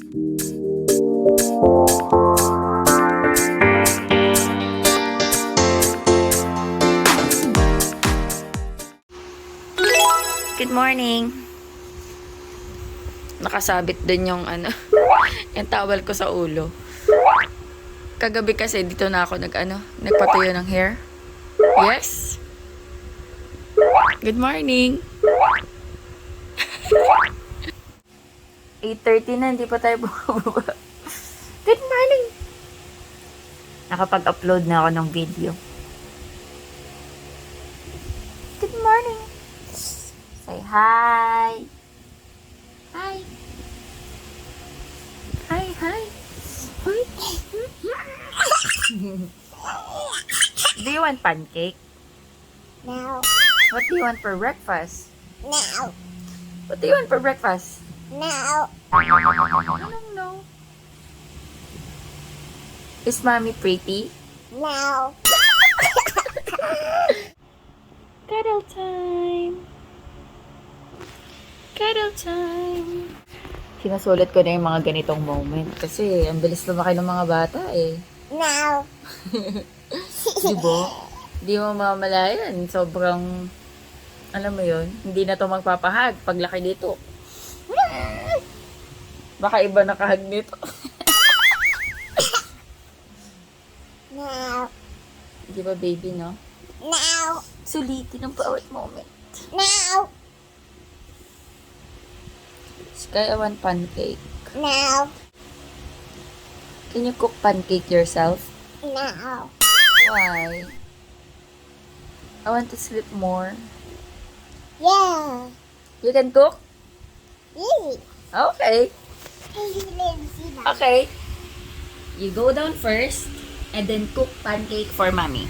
Good morning. Nakasabit din yung yung towel ko sa ulo. Kagabi kasi dito na ako nagpatuyo ng hair. Yes. Good morning. 8:30 na, hindi pa tayo bumaba. Good morning. Nakapag-upload na ako ng video. Good morning. Say hi. Hi. Hi, hi. Hi. Do you want pancake? No. What do you want for breakfast? No. What do you want for breakfast? No. I don't know. Is mommy pretty? No. Cuddle time. Cuddle time. Sinusulat ko na yung mga ganitong moment kasi ang bilis lumaki ng mga bata eh. No. Diba? Di mo mamalayan. Sobrang, alam mo yun, hindi na to magpapahag paglaki dito. Baka iba nakahag nito. No. Di ba baby, no? No. Sulitin ang bawat moment. No. Sky, I want pancake. No. Can you cook pancake yourself? No. Why? I want to sleep more. Yeah. You can cook? Easy. Okay. Easy. Okay. You go down first and then cook pancake for mommy.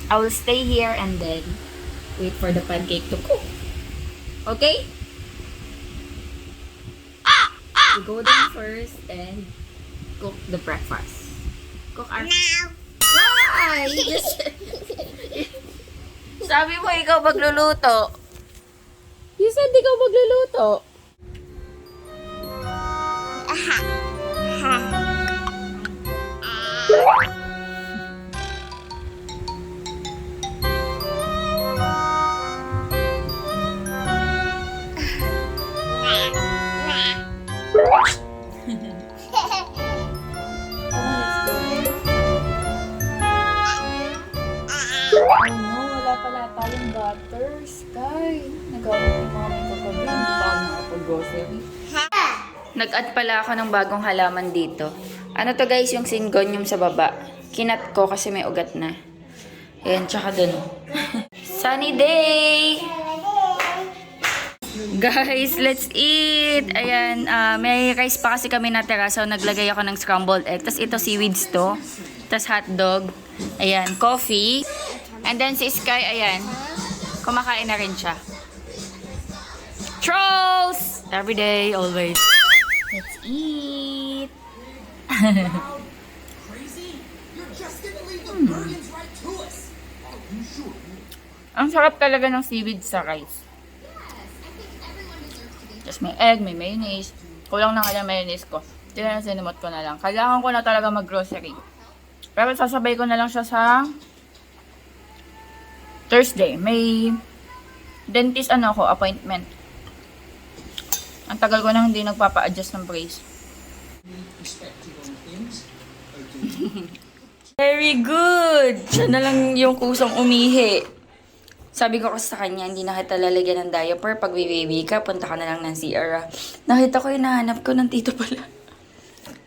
I will stay here and then wait for the pancake to cook. Okay? You go down first and cook the breakfast. Cook our... No. Why? Sabi mo ikaw magluluto. You said ikaw magluluto. Ha. Ha. Oh no, wala pala tayong butter, Sky. Nag-aawat yung mama yung kagabi, hindi pa ako nakapag-grocery. Nag-add pala ako ng bagong halaman dito. Ano to guys, yung syngonium sa baba. Kinat ko kasi may ugat na. Ayan, tsaka dun. Sunny day! Guys, let's eat! Ayan, may rice pa kasi kami natira, so naglagay ako ng scrambled egg. Tapos ito seaweeds to. Tapos hotdog. Ayan, coffee. And then si Sky, ayan, kumakain na rin siya. Trolls! Every day, always. Let's eat! Ang sarap talaga ng seaweed sa rice. Tapos may egg, may mayonnaise. Kulang na nga yung mayonnaise ko. Sinimot ko na lang. Kailangan ko na talaga mag-grocery. Pero sasabay ko na lang siya sa Thursday. May dentist appointment. Ang tagal ko na hindi nagpapa-adjust ng brace. Very good! Siya na lang yung kusang umihi. Sabi ko kasi sa kanya, hindi na kita lalagyan ng diaper. Pag baby ka, punta ka na lang ng CR. Nakita ko yung nahanap ko ng tito pala.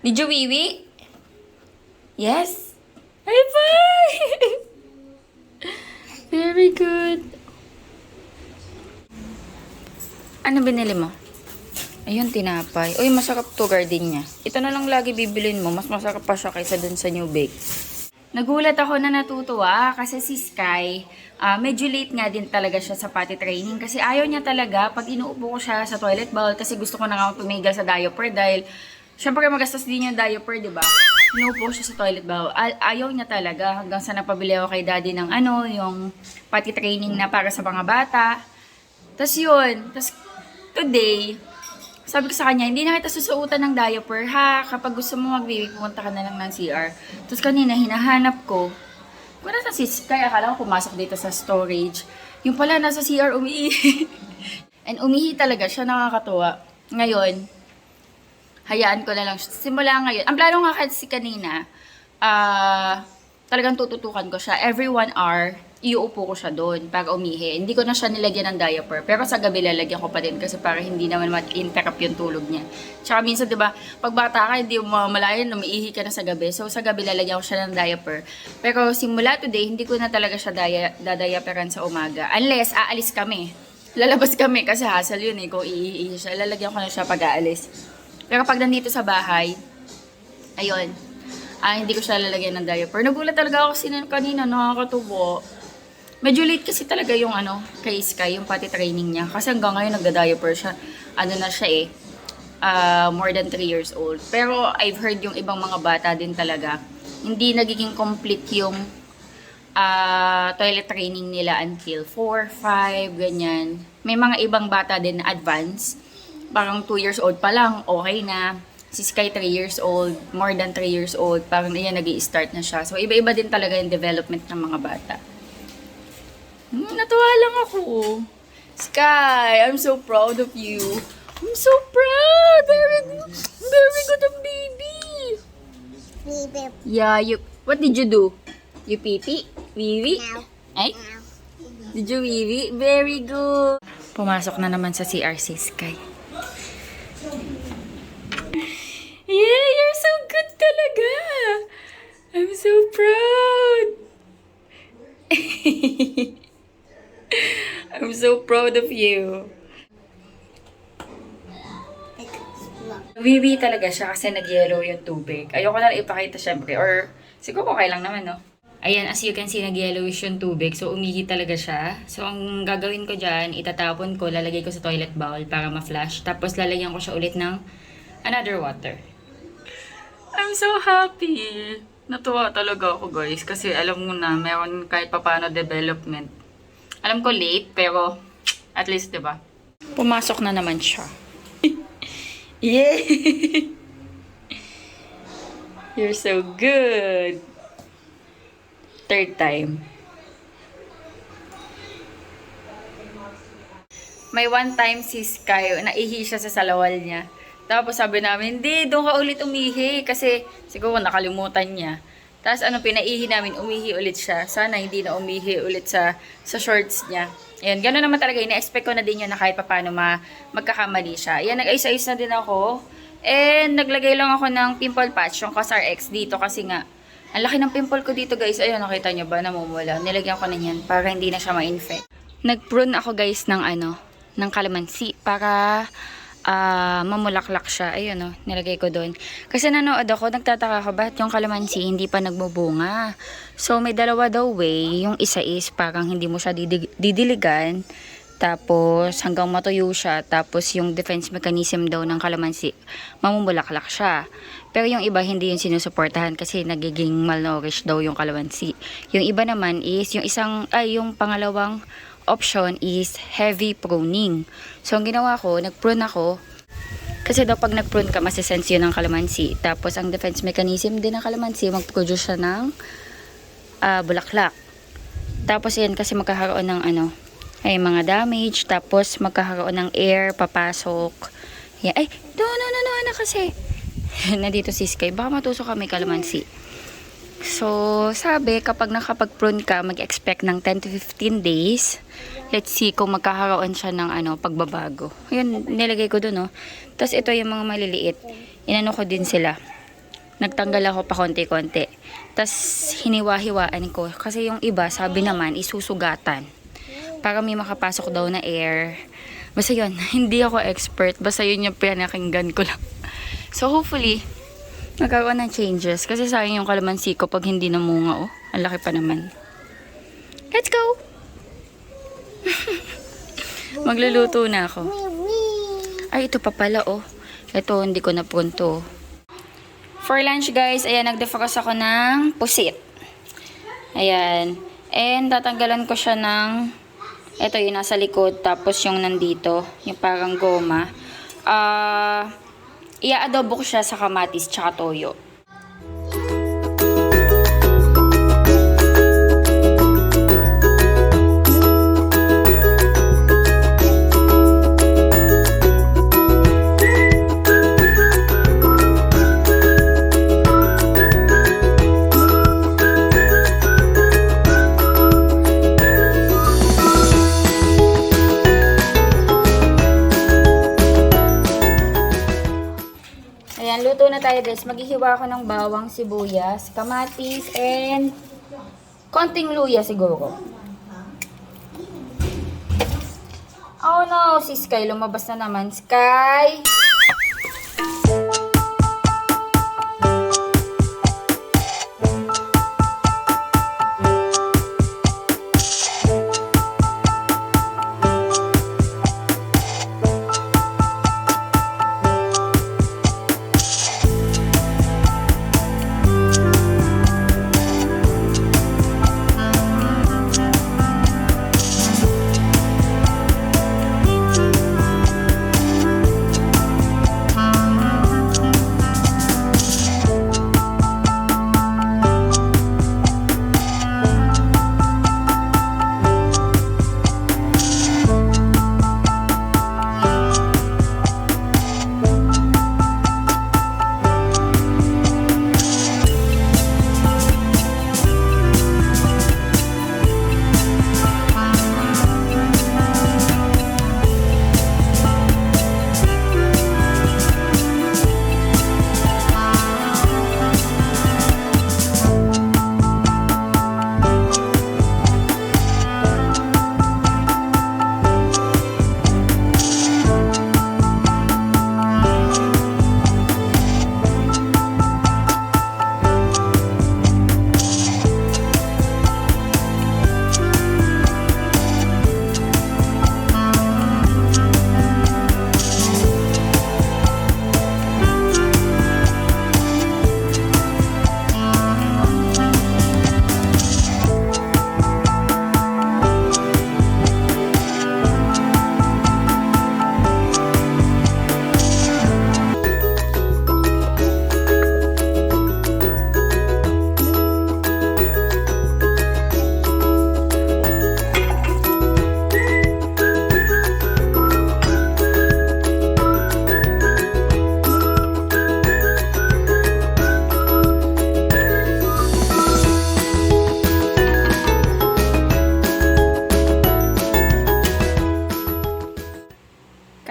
Did you wiwi? Yes? High five! Very good. Ano binili mo? Ayun, tinapay. Uy, masarap to gardenia. Ito na lang lagi bibilin mo. Mas masarap pa siya kaysa dun sa new bake. Nagulat ako na natutuwa kasi si Sky, medyo late nga din talaga siya sa potty training kasi ayaw niya talaga pag inuupo ko siya sa toilet bowl kasi gusto ko na nga tumigil sa diaper dahil syempre magastos din yung diaper, di ba? Inuupo siya sa toilet bowl. Ayaw niya talaga hanggang sa napabili ako kay daddy ng yung potty training na para sa mga bata. Tapos yun, tapos today, Sabi ko sa kanya, hindi na kita susuotan ng diaper ha. Kapag gusto mo mag-baby, pumunta ka na lang ng CR. Tapos kanina, hinahanap ko. Kung nasa kaya akala ko pumasok dito sa storage. Yung pala, nasa CR umiihi. And umihi talaga siya, nakakatuwa. Ngayon, hayaan ko na lang siya. Simula ngayon, ang plano nga kasi kanina, talagang tututukan ko siya. Every 1 hour, iuupo ko siya doon para umihi. Hindi ko na siya nilagyan ng diaper. Pero sa gabi lalagyan ko pa din kasi para hindi naman mag-interrupt yung tulog niya. Tsaka minsan, di ba, pag bata ka, hindi mo malayan, umiihi ka na sa gabi. So, sa gabi lalagyan ko siya ng diaper. Pero simula today, hindi ko na talaga siya dadiaperan sa umaga. Unless, aalis kami. Lalabas kami kasi hassle yun eh. Kung iihi siya, lalagyan ko na siya pag aalis. Pero pag nandito sa bahay, ayun, hindi ko siya lalagyan ng diaper. Nagulat talaga ako kanina, nakakatubo. Medyo late kasi talaga yung kay Sky, yung pati training niya. Kasi hanggang ngayon nagda-diaper siya. Na siya eh, more than 3 years old. Pero I've heard yung ibang mga bata din talaga, hindi nagiging complete yung toilet training nila until 4, 5, ganyan. May mga ibang bata din na advance. Parang 2 years old pa lang, okay na. Si Sky 3 years old, more than 3 years old, parang yan nag-i-start na siya. So iba-iba din talaga yung development ng mga bata. Natuwa lang ako. Sky, I'm so proud of you. I'm so proud. Very good ang baby. Baby. Yeah, what did you do? You pee-pee? Wee-wee? Now. Ay? Did you wee-wee? Very good. Pumasok na naman sa CR si Sky. Yeah, you're so good talaga. I'm so proud. I'm so proud of you. Wiwi talaga siya kasi nag-yellow yung tubig. Ayoko na ipakita syempre. Or siguro okay lang naman, no? Ayan, as you can see, nag-yellowish yung tubig. So, umihi talaga siya. So, ang gagawin ko dyan, itatapon ko, lalagay ko sa toilet bowl para ma-flush. Tapos, lalagyan ko siya ulit ng another water. I'm so happy. Natuwa talaga ako, guys. Kasi alam mo na, meron kahit papano development. Alam ko late, pero at least, di ba? Pumasok na naman siya. Yay! You're so good. Third time. May one time si Sky, naihi siya sa salawal niya. Tapos sabi namin, hindi, doon ka ulit umihi. Kasi siguro nakalimutan niya. Tapos pinaihi namin, umihi ulit siya. Sana hindi na umihi ulit sa shorts niya. Ayan, gano'n naman talaga. Ina-expect ko na din yun na kahit paano magkakamali siya. Ayan, nag-ayos-ayos na din ako. And naglagay lang ako ng pimple patch, yung Cosar X dito kasi nga, ang laki ng pimple ko dito guys. Ayun, nakita nyo ba? Namumula. Nilagyan ko na yan para hindi na siya ma-infect. Nag-prune ako guys ng ng calamansi para mamulaklak siya. Ayun nilagay ko doon. Kasi nanood ako, nagtataka ko bakit yung calamansi hindi pa nagbubunga. So may dalawa daw way. Yung isa is parang hindi mo siya didiligan. Tapos hanggang matuyo siya. Tapos yung defense mechanism daw ng calamansi, mamumulaklak siya. Pero yung iba hindi yung sinusuportahan kasi nagiging malnourished daw yung calamansi. Yung iba naman is yung pangalawang option is heavy pruning. So, ang ginawa ko, nag-prune ako. Kasi daw pag nag-prune ka, masisense yun ng calamansi. Tapos, ang defense mechanism din ng calamansi, mag-produce siya ng bulaklak. Tapos, yan, kasi magkakaroon ng mga damage. Tapos, magkakaroon ng air, papasok. Yan. Ay, no, kasi. Nandito si Sky. Baka matusok kami calamansi. So, sabi, kapag nakapag-prune ka, mag-expect ng 10 to 15 days. Let's see kung magkakaroon siya ng pagbabago. Ayan, nilagay ko doon, Tapos, ito yung mga maliliit. Inano ko din sila. Nagtanggal ako pa konti-konti. Tapos, hiniwa-hiwaan ko. Kasi yung iba, sabi naman, isusugatan. Para may makapasok daw na air. Basta yun, hindi ako expert. Basta yun yung pinakinggan ko lang. So, hopefully, magkakaroon ng changes. Kasi sayang yung calamansi ko pag hindi namunga, Ang laki pa naman. Let's go! Magluluto na ako. Ay, ito pa pala, Ito, hindi ko na punto. For lunch, guys, ayan, nag-defrost ako ng pusit. Ayan. And, tatanggalan ko siya ng, ito yung nasa likod, tapos yung nandito, yung parang goma. ia-adobo ko siya sa kamatis tsaka toyo. Ayan, luto na tayo guys. Maghihiwa ako ng bawang, sibuyas, kamatis, and konting luya siguro. Oh no, si Sky lumabas na naman. Sky!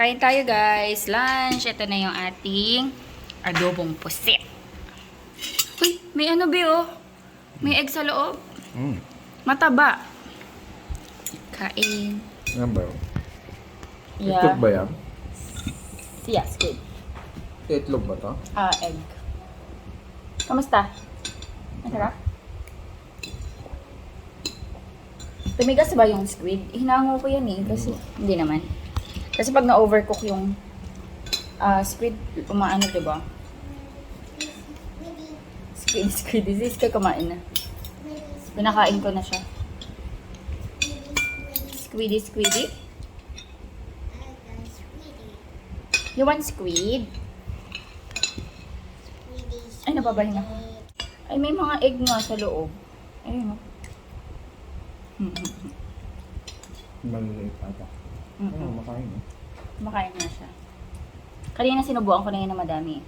Kain tayo guys. Lunch. Ito na yung ating adobong pusit. Uy, may ano ba oh? May egg sa loob. Mataba. Kain. Yan ba yun? Yeah. Itlog ba yan? Yes, good. Itlog ba to? Egg. Kamusta? Masarap? Tumigas ba yung squid? Hinango ko yan eh. Kasi, hindi naman. Kasi pag na-overcook yung squid, umaano diba? Squid. Is ka kumain na. Pinakain ko na siya. Squiddy. You want squid? Ay, napabahin ako. Ay, may mga egg nga sa loob. Ayun o. Maliliit ata. Ano, makain eh. Makain na siya. Kanina sinubuan ko na yun na madami.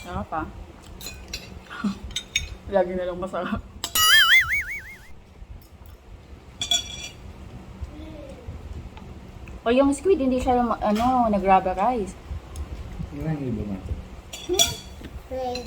Sarap ah. Lagi na lang masarap. O yung squid, hindi siya nag-rubberize. Ilan yung iba natin? Wait.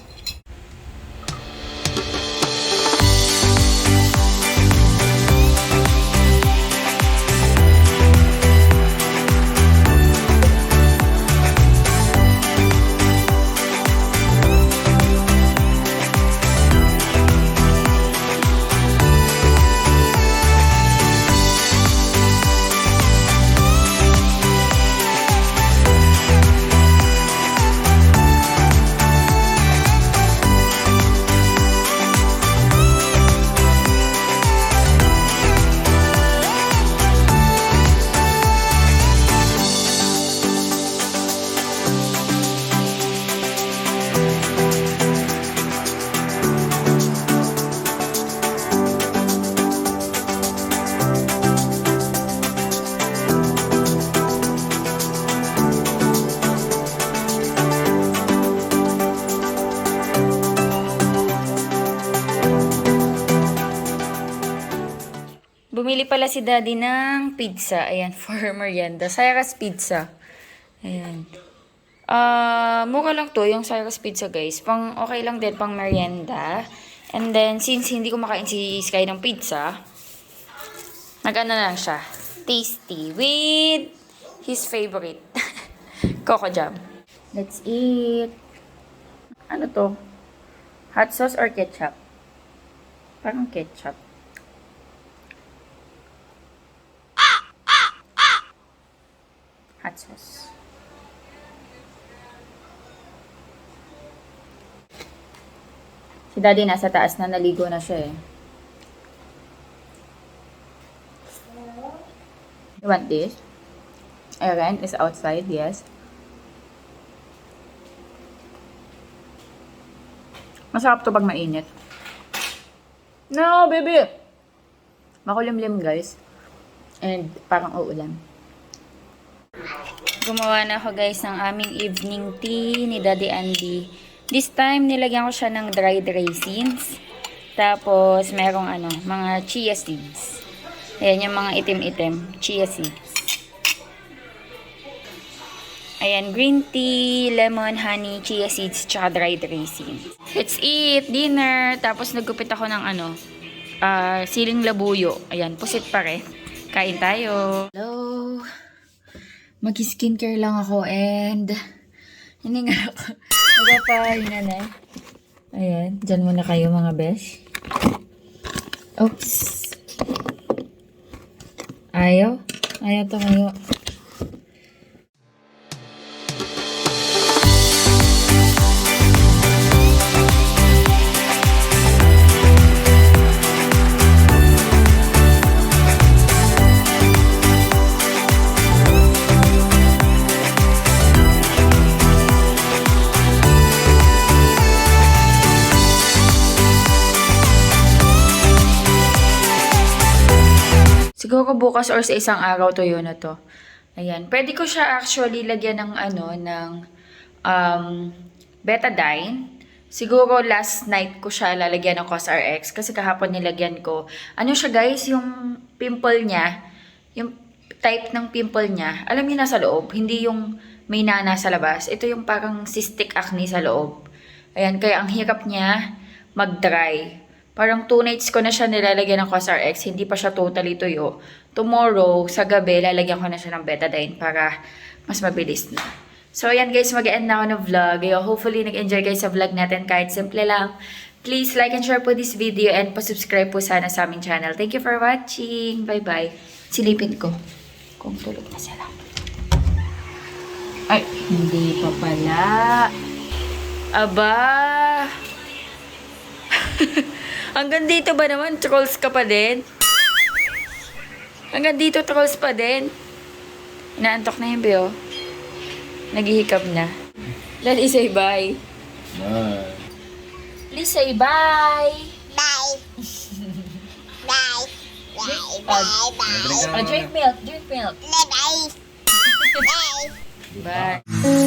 pala si Daddy ng pizza. Ayan, for merienda. Cyrus Pizza. Ayan. Mura lang to, yung Cyrus Pizza, guys. Okay lang din, pang merienda. And then, since hindi ko makain si Sky ng pizza, nag-ano lang siya. Tasty. With his favorite. Coco Jam. Let's eat. Ano to? Hot sauce or ketchup? Parang ketchup. Hot sauce. Si Daddy nasa taas na, naligo na siya eh. You want this? Aaron is outside, yes. Masarap to pag mainit. No, baby! Makulimlim, guys. And parang uulan. Gumawa na ako, guys, ng aming evening tea ni Daddy Andy. This time, nilagyan ko siya ng dried raisins. Tapos, merong mga chia seeds. Ayan, yung mga itim-itim. Chia seeds. Ayan, green tea, lemon, honey, chia seeds, tsaka dried raisins. Let's eat dinner. Tapos, nagupit ako ng siling labuyo. Ayan, pusit pa rin. Kain tayo. Hello. Mag-skincare lang ako and hininga ako. Magpapahinga na. Ayan, dyan muna kayo mga besh. Oops. Ayaw tumayo. Siguro bukas or sa isang araw to yun na to. Ayan. Pwede ko siya actually lagyan ng betadine. Siguro last night ko siya lalagyan ng CosRX kasi kahapon nilagyan ko. Ano siya guys, yung pimple niya, yung type ng pimple niya, alam niyo nasa loob, hindi yung may nana sa labas. Ito yung parang cystic acne sa loob. Ayan, kaya ang hirap niya mag-dry. Parang 2 nights ko na siya nilalagyan ng CosRX, hindi pa siya totally tuyo. Tomorrow, sa gabi, lalagyan ko na siya ng betadine para mas mabilis na. So, ayan guys, mag-end na ako ng vlog. Hopefully, nag-enjoy guys sa vlog natin kahit simple lang. Please like and share po this video and pa-subscribe po sana sa aming channel. Thank you for watching. Bye-bye. Silipin ko kung tulog na sila. Ay, hindi pa pala. Aba! Hanggang dito ba naman? Trolls ka pa din? Hanggang dito trolls pa din? Inaantok na yung Bio. Naghihikab na. Daddy, say bye. Bye. Please say bye. Bye. Bye. Bye. Bye. Drink milk. Drink milk. Bye. Bye. Bye.